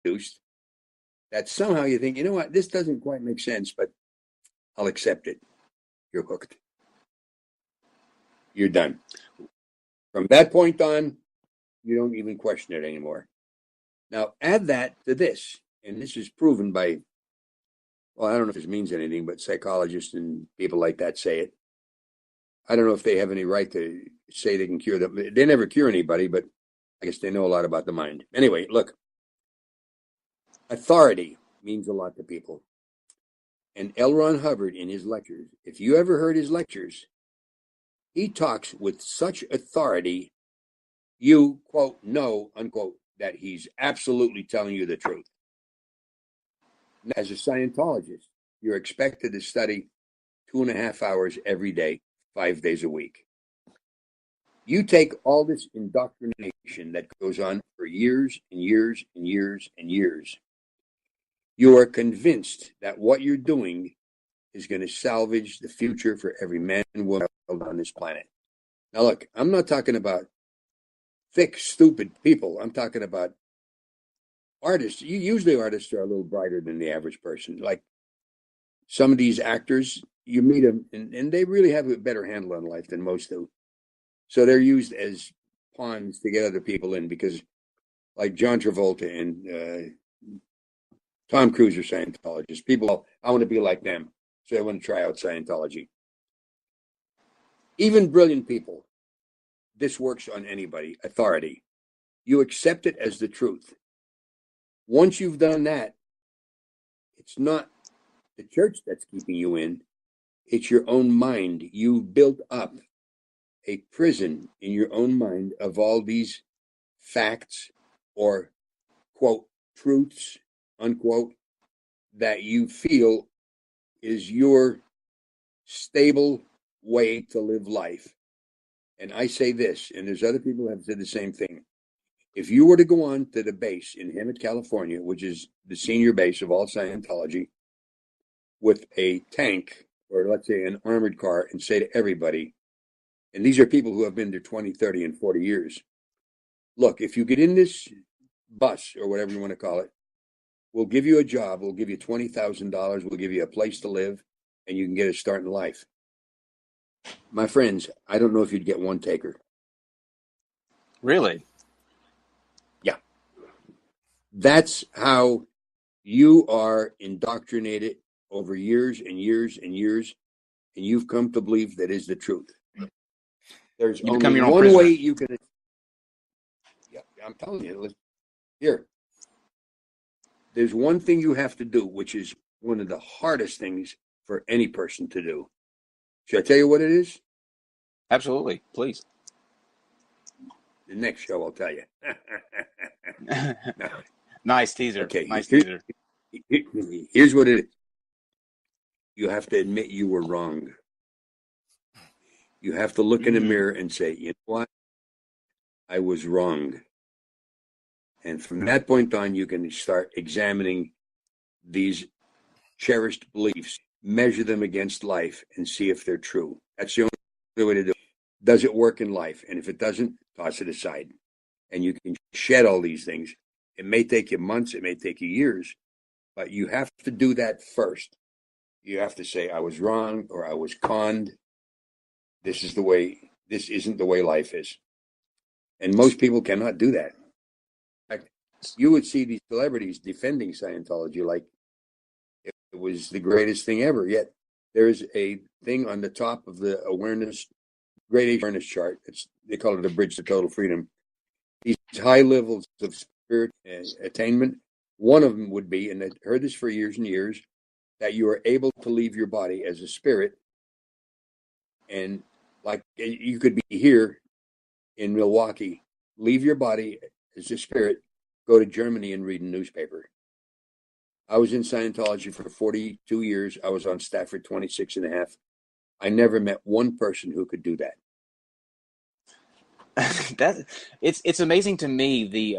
introduced that somehow you think, you know what, this doesn't quite make sense, but I'll accept it. You're hooked. You're done. From that point on, you don't even question it anymore. Now, add that to this, and this is proven by, well, I don't know if this means anything, but psychologists and people like that say it. I don't know if they have any right to say they can cure them. They never cure anybody, but I guess they know a lot about the mind. Anyway, look, authority means a lot to people. And L. Ron Hubbard in his lectures, if you ever heard his lectures, he talks with such authority, you, quote, know, unquote, that he's absolutely telling you the truth. As a Scientologist, you're expected to study 2.5 hours every day, 5 days a week. You take all this indoctrination that goes on for years and years and years and years. You are convinced that what you're doing is going to salvage the future for every man and woman on this planet. Now, look, I'm not talking about thick, stupid people. I'm talking about artists. Usually artists are a little brighter than the average person. Like some of these actors, you meet them, and they really have a better handle on life than most do. So they're used as pawns to get other people in because, like John Travolta and Tom Cruise are Scientologists. People, I want to be like them, so I want to try out Scientology. Even brilliant people, this works on anybody. Authority. You accept it as the truth. Once you've done that, it's not the church that's keeping you in. It's your own mind. You built up a prison in your own mind of all these facts or, quote, truths, unquote, that you feel is your stable way to live life. And I say this, and there's other people who have said the same thing. If you were to go on to the base in Hemet, California, which is the senior base of all Scientology, with a tank or let's say an armored car and say to everybody, and these are people who have been there 20, 30, and 40 years, look, if you get in this bus or whatever you want to call it, we'll give you a job, we'll give you $20,000, we'll give you a place to live, and you can get a start in life. My friends, I don't know if you'd get one taker. Really? Yeah. That's how you are indoctrinated over years and years and years, and you've come to believe that is the truth. There's only one way you can. Yeah, I'm telling you. Here. There's one thing you have to do, which is one of the hardest things for any person to do. Should I tell you what it is? Absolutely, please. The next show, I'll tell you. No. Nice teaser. Okay. Nice teaser. Here's what it is. You have to admit you were wrong. You have to look in the mirror and say, you know what? I was wrong. And from that point on, you can start examining these cherished beliefs, measure them against life, and see if they're true. That's the only way to do it. Does it work in life? And if it doesn't, toss it aside. And you can shed all these things. It may take you months, it may take you years, but you have to do that first. You have to say, I was wrong, or I was conned. This isn't the way life is. And most people cannot do that. In fact, you would see these celebrities defending Scientology like it was the greatest thing ever. Yet there's a thing on the top of the great age awareness chart. They call it a bridge to total freedom. These high levels of spirit attainment. One of them would be, and I've heard this for years and years, that you are able to leave your body as a spirit, and like you could be here in Milwaukee, leave your body as a spirit, go to Germany and read a newspaper. I was in Scientology for 42 years. I was on staff for 26 and a half. I never met one person who could do that. It's amazing to me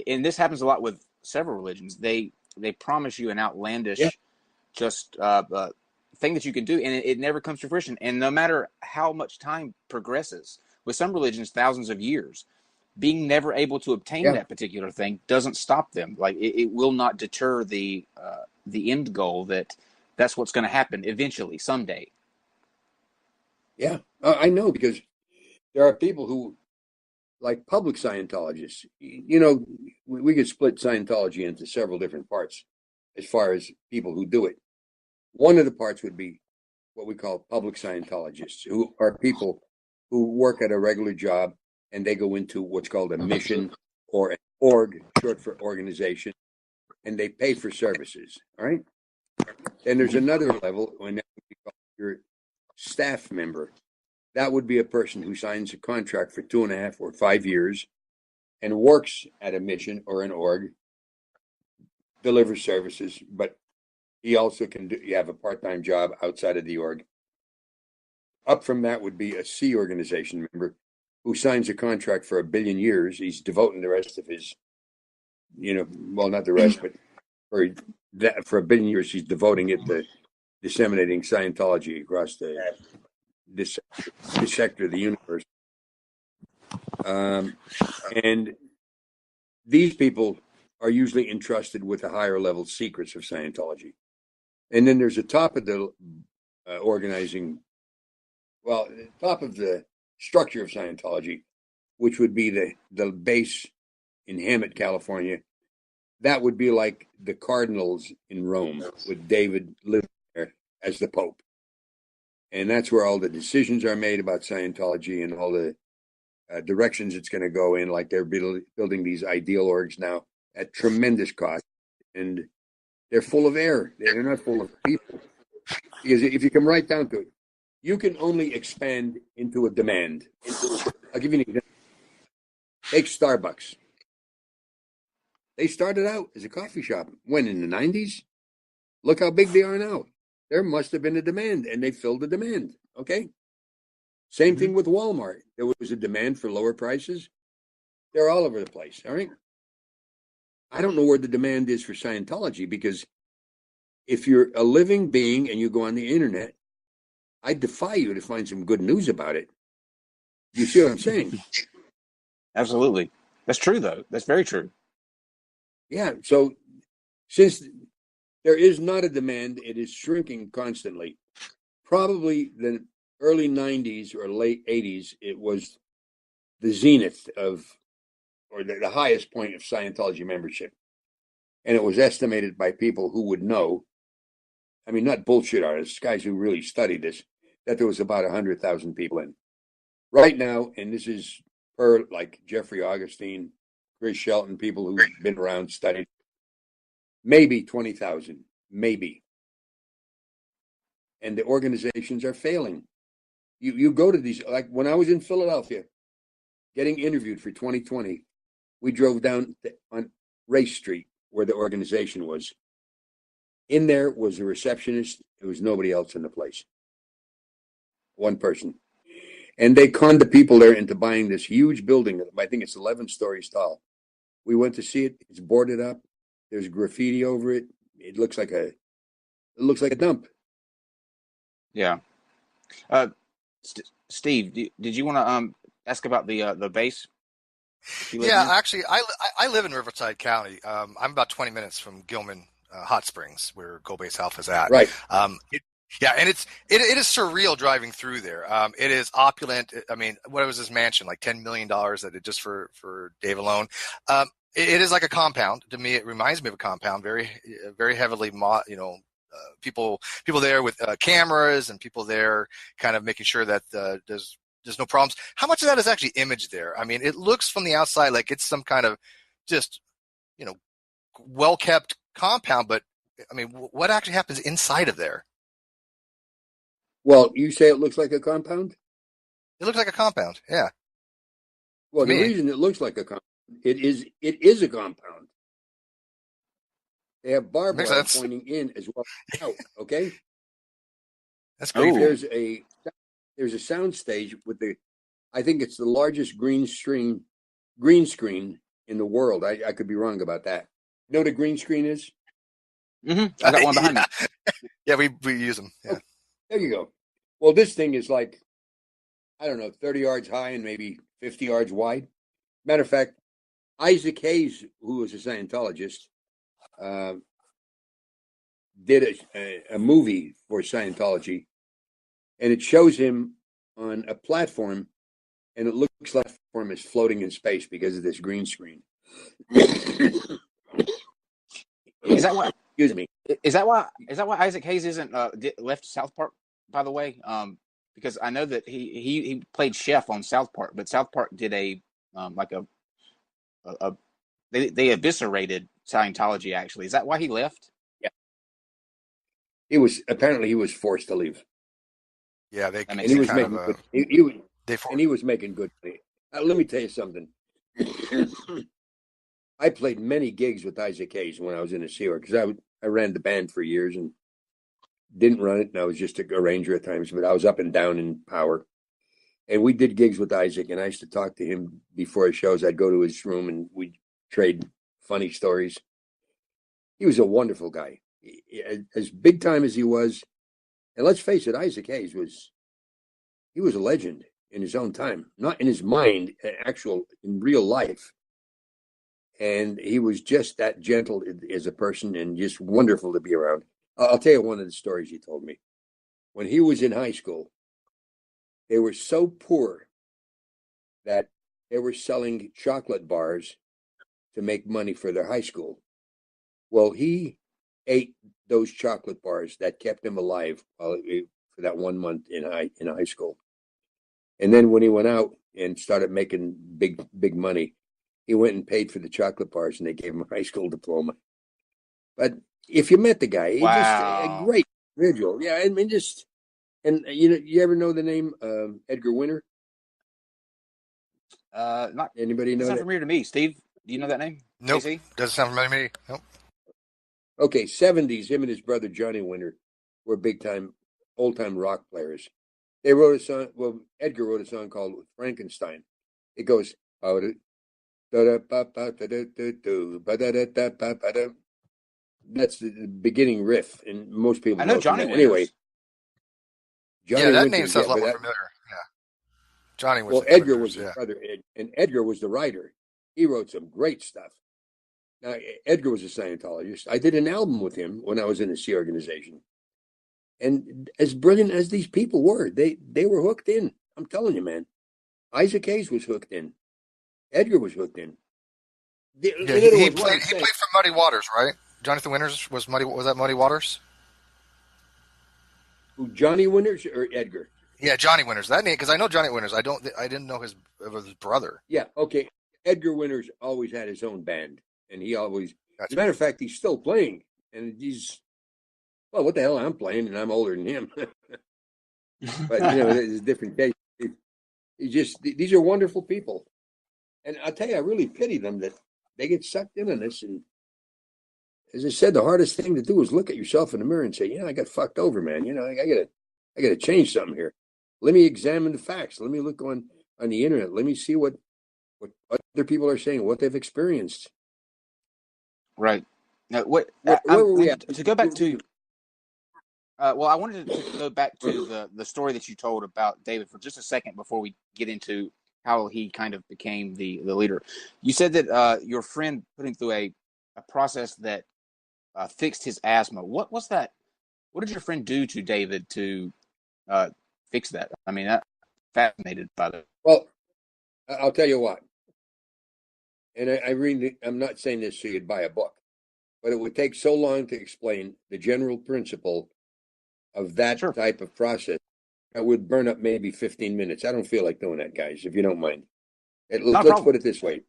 and this happens a lot with several religions. They promise you an outlandish thing that you can do, and it never comes to fruition. And no matter how much time progresses, with some religions, thousands of years, being never able to obtain that particular thing doesn't stop them. Like it will not deter the end goal that's what's going to happen eventually someday. Yeah, I know, because there are people who, like public Scientologists, we could split Scientology into several different parts as far as people who do it. One of the parts would be what we call public Scientologists, who are people who work at a regular job and they go into what's called a mission or an org, short for organization, and they pay for services. All right. Then there's another level when that would be called your staff member. That would be a person who signs a contract for 2.5 or 5 years and works at a mission or an org, delivers services, but he also can have a part-time job outside of the org. Up from that would be a C organization member who signs a contract for 1 billion years. He's devoting the rest of his, well, not the rest, but for 1 billion years, he's devoting it to disseminating Scientology across this sector of the universe. And these people are usually entrusted with the higher level secrets of Scientology. And then there's a top of the top of the structure of Scientology, which would be the base in Hemet, California. That would be like the cardinals in Rome, with David living there as the Pope. And that's where all the decisions are made about Scientology and all the directions it's going to go in. Like they're building these ideal orgs now at tremendous cost. And they're full of air. They're not full of people. Because if you come right down to it, you can only expand into a demand. I'll give you an example. Take Starbucks. They started out as a coffee shop. When, in the 90s? Look how big they are now. There must have been a demand, and they filled the demand. Okay? Same thing with Walmart. There was a demand for lower prices. They're all over the place. All right? I don't know where the demand is for Scientology, because if you're a living being and you go on the internet, I defy you to find some good news about it. You see what I'm saying? Absolutely. That's true, though. That's very true. Yeah. So since there is not a demand, it is shrinking constantly. Probably the early 90s or late 80s, it was the zenith of, or the highest point of Scientology membership. And it was estimated by people who would know, I mean, not bullshit artists, guys who really studied this, that there was about 100,000 people in. Right now, and this is per like Jeffrey Augustine, Chris Shelton, people who've been around, studied, maybe 20,000, maybe. And the organizations are failing. You go to these, like when I was in Philadelphia, getting interviewed for 2020, we drove down on Race Street where the organization was. In there was a receptionist. There was nobody else in the place. One person. And they conned the people there into buying this huge building. I think it's 11 stories tall. We went to see it. It's boarded up. There's graffiti over it. It looks like a dump. Yeah. Steve, did you want to ask about the base? Yeah, actually, I live in Riverside County. I'm about 20 minutes from Gilman Hot Springs, where Go Base Alpha is at. Right. Yeah, and it is surreal driving through there. It is opulent. I mean, what was this mansion? Like $10 million that it just for Dave alone. It is like a compound. To me, it reminds me of a compound. Very, very heavily, people there with cameras, and people there kind of making sure that there's no problems. How much of that is actually imaged there? I mean, it looks from the outside like it's some kind of just, well-kept compound, but I mean, what actually happens inside of there? Well, you say it looks like a compound? It looks like a compound, yeah. Well, the reason it looks like a compound, it is a compound. They have barbed wire pointing in as well as out, okay? That's great. There's a sound stage with I think it's the largest green screen in the world. I could be wrong about that. You know what a green screen is? Mm-hmm. I got one behind me. Yeah, we use them. Yeah. Okay, there you go. Well, this thing is like, I don't know, 30 yards high and maybe 50 yards wide. Matter of fact, Isaac Hayes, who was a Scientologist, did a movie for Scientology, and it shows him on a platform, and it looks like the platform is floating in space because of this green screen. Is that what? Excuse me. Is that why Isaac Hayes isn't left South Park? By the way, because I know that he played chef on South Park, but South Park did a they eviscerated Scientology. Actually, is that why he left? Yeah, he was forced to leave. Yeah, they and he was making good. He was making good money. Let me tell you something. I played many gigs with Isaac Hayes when I was in the Sea Org, because I ran the band for years and didn't run it, and I was just an arranger at times, but I was up and down in power. And we did gigs with Isaac, and I used to talk to him before his shows. I'd go to his room, and we'd trade funny stories. He was a wonderful guy. As big time as he was, and let's face it, Isaac Hayes was a legend in his own time, not in his mind, in real life. And he was just that gentle as a person and just wonderful to be around. I'll tell you one of the stories he told me. When he was in high school, they were so poor that they were selling chocolate bars to make money for their high school. Well, he ate those chocolate bars that kept him alive for that 1 month in high school. And then when he went out and started making big money, he went and paid for the chocolate bars, and they gave him a high school diploma. But if you met the guy, he's just a great individual. Yeah, I mean, and you ever know the name Edgar Winter? Not anybody know that? It's not familiar to me. Steve, do you know that name? Nope. JC? Doesn't sound familiar to me. Nope. Okay, 70s, him and his brother Johnny Winter were old-time rock players. They wrote a song, well, Edgar wrote a song called Frankenstein. It goes, that's the beginning riff, and most people I know Johnny Winters. Anyway. Johnny Winters, name sounds a lot more familiar. Yeah. Johnny was Edgar was his brother, and Edgar was the writer. He wrote some great stuff. Now, Edgar was a Scientologist. I did an album with him when I was in the Sea Organization. And as brilliant as these people were, they were hooked in. I'm telling you, man. Isaac Hayes was hooked in. Edgar was hooked in. He played for Muddy Waters, right? Jonathan Winters was that Muddy Waters? Who, Johnny Winters or Edgar? Yeah, Johnny Winters. That name, because I know Johnny Winters. I didn't know his brother. Yeah, okay. Edgar Winters always had his own band, and he always. As a matter of fact, he's still playing, and he's. Well, what the hell? I'm playing, and I'm older than him. But it's a different case. These are wonderful people, and I'll tell you, I really pity them that they get sucked in on this. And as I said, the hardest thing to do is look at yourself in the mirror and say, "Yeah, I got fucked over, man. I gotta change something here. Let me examine the facts. Let me look on the internet. Let me see what other people are saying, what they've experienced." Right. Now, where were we at? To go back to. Well, I wanted to go back to the story that you told about David for just a second before we get into how he kind of became the leader. You said that your friend put him through a process that fixed his asthma. What was that? What did your friend do to David to fix that? I mean, I'm fascinated by that. Well, I'll tell you what. And I'm not saying this so you'd buy a book, but it would take so long to explain the general principle of that type of process. I would burn up maybe 15 minutes. I don't feel like doing that, guys, if you don't mind. Let's put it this way.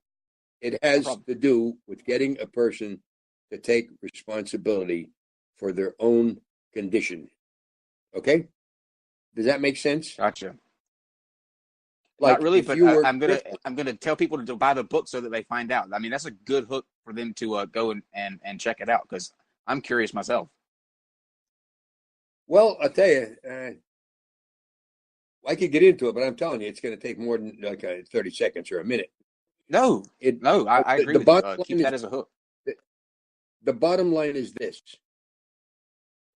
It has to do with getting a person to take responsibility for their own condition. Okay? Does that make sense? Gotcha. Like, not really, but I'm gonna tell people to buy the book so that they find out. I mean, that's a good hook for them to go and check it out, because I'm curious myself. Well, I'll tell you, I could get into it, but I'm telling you, it's going to take more than 30 seconds or a minute. No, I agree with you. Keep that as a hook. The bottom line is this,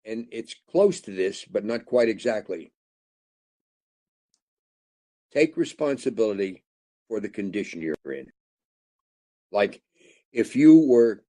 and it's close to this, but not quite exactly. Take responsibility for the condition you're in. Like if you were